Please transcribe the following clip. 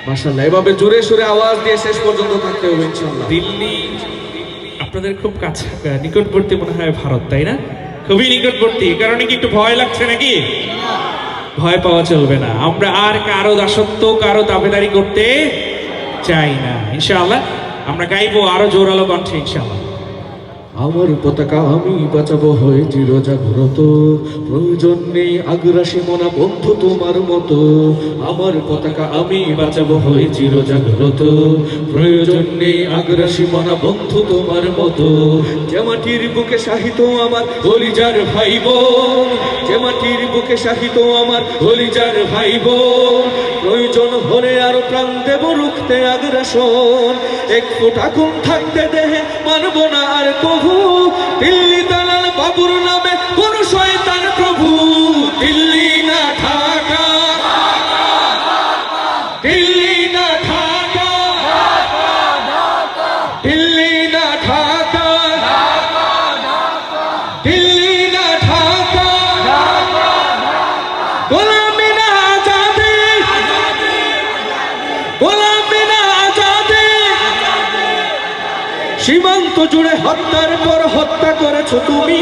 মাশাআল্লাহ, এভাবে জোরে সোরে আওয়াজ দিয়ে শেষ পর্যন্ত থাকতে হবে ইনশাআল্লাহ। দিল্লি আপনাদের খুব কাছে, নিকটবর্তী মনে হয় ভারত, তাই না? খুবই নিকটবর্তী। কারণে কি একটু ভয় লাগছে নাকি? ভয় পাওয়া চলবে না। আমরা আর কারো দাসত্ব, কারো দাবেদারি করতে চাই না। ইনশাআল্লাহ আমরা গাইবো আরো জোরালো কণ্ঠে ইনশাআল্লাহ। আমার পতাকা আমি বাঁচাবো হয়ে চিরজাগ্রত, প্রয়োজন নেই আগ্রাসী মনা বন্ধু তোমার মতো। আমার পতাকা আমি বাঁচাবো হয়ে চিরজাগ্রত, প্রয়োজন নেই আগ্রাসী মনা বন্ধু তোমার মতো। যে মাটির বুকে সাহিত্য আমার কলিজার ভাই বোন, যে মাটির বুকে সাহিত্য আমার কলিজার ভাই বোন, প্রয়োজন হলে আরো প্রাণ দেব রুখতে আগ্রাসন। এক ফোঁটা খুন থাকতে দেহে মানব না আর কভু, দিল্লি দালাল বাবুর নামে কোন শয়তান প্রভু। দিল্লি না ঢাকা, দিল্লি না ঢাকা, দিল্লি না ঢাকা, দিল্লি না ঢাকা, গোলামি না আজাদি, গোলামি না আজাদি। সীমান্ত জুড়ে হত্যার পর হত্যা করেছো তুমি।